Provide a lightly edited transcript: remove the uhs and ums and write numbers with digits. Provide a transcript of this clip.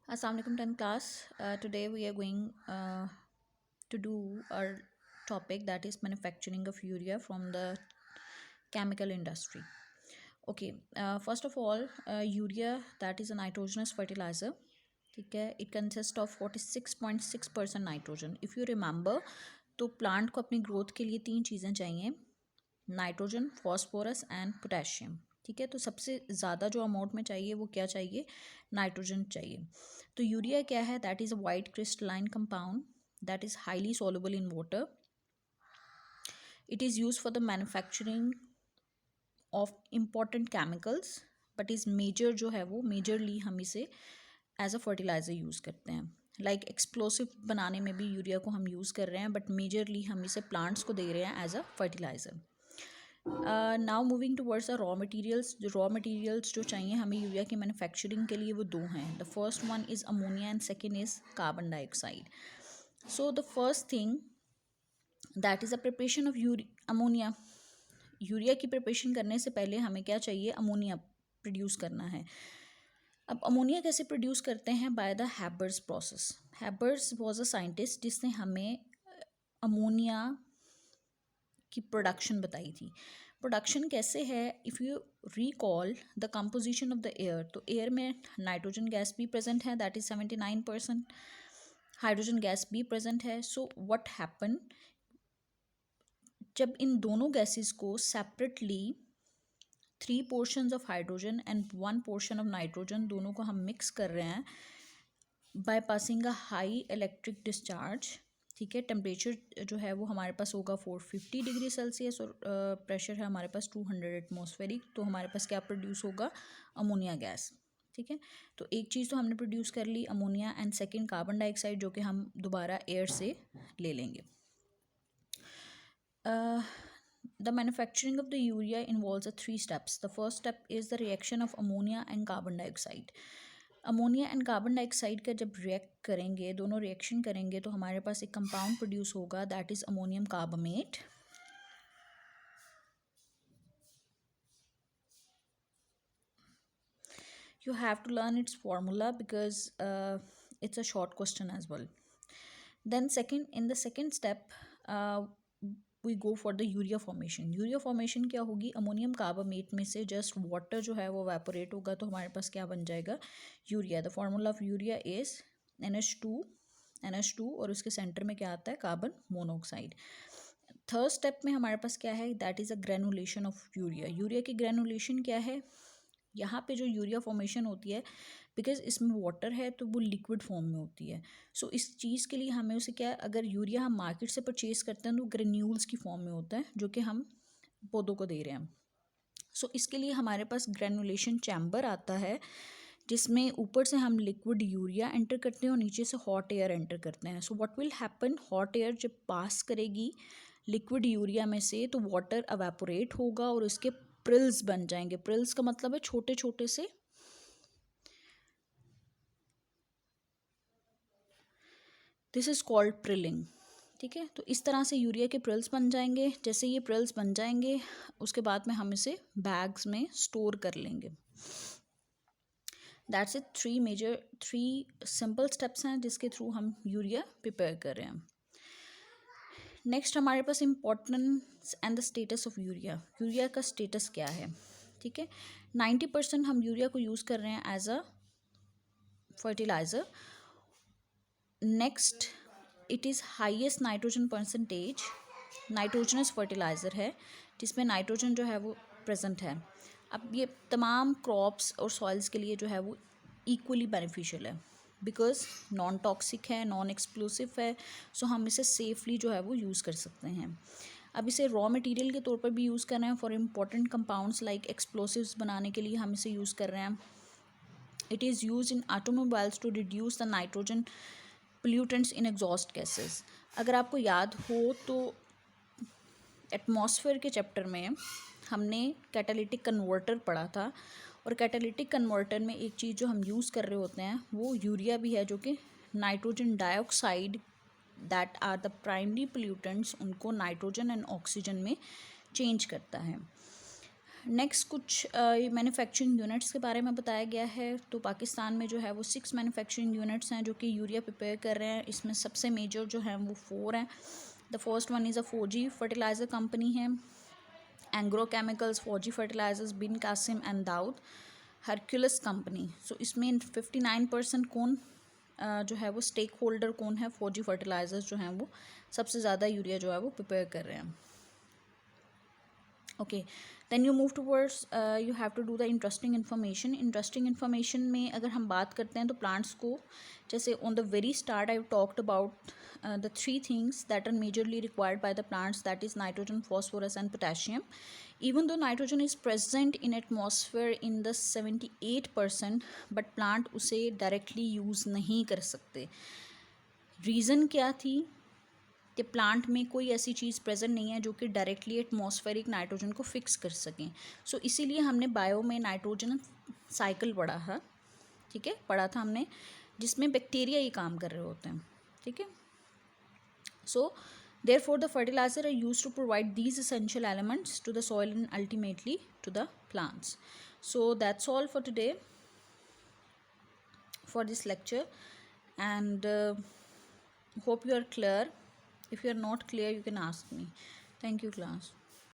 Assalamu alaikum 10th class. Today we are going to do our topic, that is manufacturing of urea from the chemical industry. Okay, first of all, urea, that is a nitrogenous fertilizer. ठीक है, it consists of 46.6% nitrogen. If you remember, तो plant को अपनी growth के लिए 3 चीज़ें चाहिए: nitrogen, phosphorus and potassium. ठीक है, तो सबसे ज़्यादा जो अमाउंट में चाहिए वो क्या चाहिए? नाइट्रोजन चाहिए. तो यूरिया क्या है? That is a white crystalline compound that is highly soluble in water. It is use for the manufacturing of important chemicals, but is major जो है वो मेजरली हम इसे एज अ फर्टिलाइज़र यूज़ करते हैं. लाइक एक्सप्लोसिव बनाने में भी यूरिया को हम यूज़ कर रहे हैं, बट मेजरली हम इसे प्लांट्स को दे रहे हैं as a fertiliser. Now moving towards the raw materials. जो रॉ मटेरियल्स जो चाहिए हमें यूरिया की मैन्युफैक्चरिंग के लिए वो दो हैं. The first one is ammonia and second is carbon dioxide. So the first thing that is the preparation of ammonia. Urea की प्रिपरेशन करने से पहले हमें क्या चाहिए? अमोनिया प्रोड्यूस करना है. अब अमोनिया कैसे प्रोड्यूस करते हैं? By the Haber's process. Haber's was a scientist जिसने हमें अमोनिया की प्रोडक्शन बताई थी. प्रोडक्शन कैसे है? If you recall the composition of the air, तो एयर में नाइट्रोजन गैस भी प्रेजेंट है, दैट इज़ 79%. हाइड्रोजन गैस भी प्रेजेंट है. सो व्हाट हैपन, जब इन दोनों गैसेस को separately 3 portions of hydrogen and 1 portion of nitrogen दोनों को हम मिक्स कर रहे हैं by passing a high electric discharge. ठीक है, टेम्परेचर जो है वो हमारे पास होगा 450 डिग्री सेल्सियस और प्रेशर है हमारे पास 200 एटमॉस्फेरिक. तो हमारे पास क्या प्रोड्यूस होगा? Ammonia gas. ठीक है, तो एक चीज़ तो हमने प्रोड्यूस कर ली ammonia, and second carbon dioxide, जो कि हम दोबारा एयर से ले लेंगे. The manufacturing of the urea involves 3 steps. The first step is the reaction of ammonia and carbon dioxide. Ammonia and carbon dioxide का जब रिएक्ट करेंगे, दोनों रिएक्शन करेंगे, तो हमारे पास एक कंपाउंड प्रोड्यूस होगा that is ammonium carbonate. You have to learn its formula because it's a short question as well. Then in the second step, we go for the urea formation. Urea formation क्या होगी? Ammonium carbonate में से just water जो है वो evaporate होगा, तो हमारे पास क्या बन जाएगा? Urea. The formula of urea is NH2 और उसके सेंटर में क्या आता है? Carbon monoxide. थर्ड स्टेप में हमारे पास क्या है? That is a granulation of urea. Urea की ग्रेनुलेशन क्या है? यहाँ पे जो यूरिया फॉर्मेशन होती है, बिकॉज इसमें वाटर है तो वो लिक्विड फॉर्म में होती है. सो इस चीज़ के लिए हमें उसे क्या, अगर यूरिया हम मार्केट से परचेज करते हैं तो ग्रेन्यूल्स की फॉर्म में होता है, जो कि हम पौधों को दे रहे हैं. सो इसके लिए हमारे पास ग्रेनुलेशन चैम्बर आता है, जिसमें ऊपर से हम लिक्विड यूरिया एंटर करते हैं और नीचे से हॉट एयर एंटर करते हैं. So what will happen, hot air जब पास करेगी लिक्विड यूरिया में से, तो वाटर अवेपोरेट होगा और उसके प्रिल्स बन जाएंगे. प्रिल्स का मतलब है छोटे छोटे से, दिस इज़ कॉल्ड प्रिलिंग. ठीक है, तो इस तरह से यूरिया के प्रिल्स बन जाएंगे. जैसे ये प्रिल्स बन जाएंगे, उसके बाद में हम इसे बैग्स में स्टोर कर लेंगे. That's it. 3 सिंपल स्टेप्स हैं जिसके थ्रू हम यूरिया प्रिपेयर कर रहे हैं. नेक्स्ट हमारे पास importance and the status of urea. Urea का स्टेटस क्या है? ठीक है, 90% हम यूरिया को यूज़ कर रहे हैं as a fertiliser. Next, it is highest nitrogen percentage, nitrogenous fertiliser है जिसमें नाइट्रोजन जो है वो प्रेजेंट है. अब ये तमाम क्रॉप्स और सॉइल्स के लिए जो है वो इक्वली बेनिफिशियल है, बिकॉज नॉन टॉक्सिक है, नॉन एक्सप्लोसिव है. सो हम इसे सेफली जो है वो यूज़ कर सकते हैं. अब इसे रॉ मटेरियल के तौर पर भी यूज़ कर रहे हैं for important compounds like explosives बनाने के लिए हम इसे यूज़ कर रहे हैं. It is use in automobiles to reduce the nitrogen pollutants in exhaust gases. अगर आपको याद हो तो एटमॉस्फेयर के चैप्टर में हमने कैटालिटिक कन्वर्टर पढ़ा था, और कैटालिटिक कन्वर्टर में एक चीज़ जो हम यूज़ कर रहे होते हैं वो यूरिया भी है, जो कि nitrogen dioxide, that are the primary pollutants, उनको नाइट्रोजन एंड ऑक्सीजन में चेंज करता है. नेक्स्ट कुछ मैन्युफैक्चरिंग यूनिट्स के बारे में बताया गया है। तो पाकिस्तान में जो है वो 6 मैन्युफैक्चरिंग यूनिट्स हैं जो कि यूरिया प्रिपेयर कर रहे हैं। इसमें सबसे मेजर जो हैं वो 4 हैं। The first one is a Fauji fertiliser company है, Engro chemicals, Fauji fertilisers, Bin Qasim and Dawood, Hercules company. So इसमें 59% कौन जो है वो स्टेक होल्डर कौन है, फौजी फर्टिलाइजर्स जो हैं वो सबसे ज़्यादा यूरिया जो है वो प्रिपेयर कर रहे हैं। Okay, then you move towards you have to do the interesting information में अगर हम बात करते हैं तो प्लांट्स को, जैसे on the very start I talked about the 3 things that are majorly required by the plants, that is nitrogen, phosphorus and potassium. Even though nitrogen is present in atmosphere in the 78%, but plant उसे directly use नहीं कर सकते। Reason क्या थी कि plant में कोई ऐसी चीज़ प्रेजेंट नहीं है जो कि डायरेक्टली एटमॉस्फेरिक नाइट्रोजन को फिक्स कर सकें। सो इसीलिए हमने बायो में नाइट्रोजन साइकिल पढ़ा है, ठीक है, पढ़ा था हमने, जिसमें बैक्टीरिया ही काम कर रहे होते हैं, ठीक है। सो therefore the fertilizer are used to provide these essential elements to the soil and ultimately to the plants. So that's all for today for this lecture, and hope you are clear. If you are not clear, you can ask me. Thank you, class.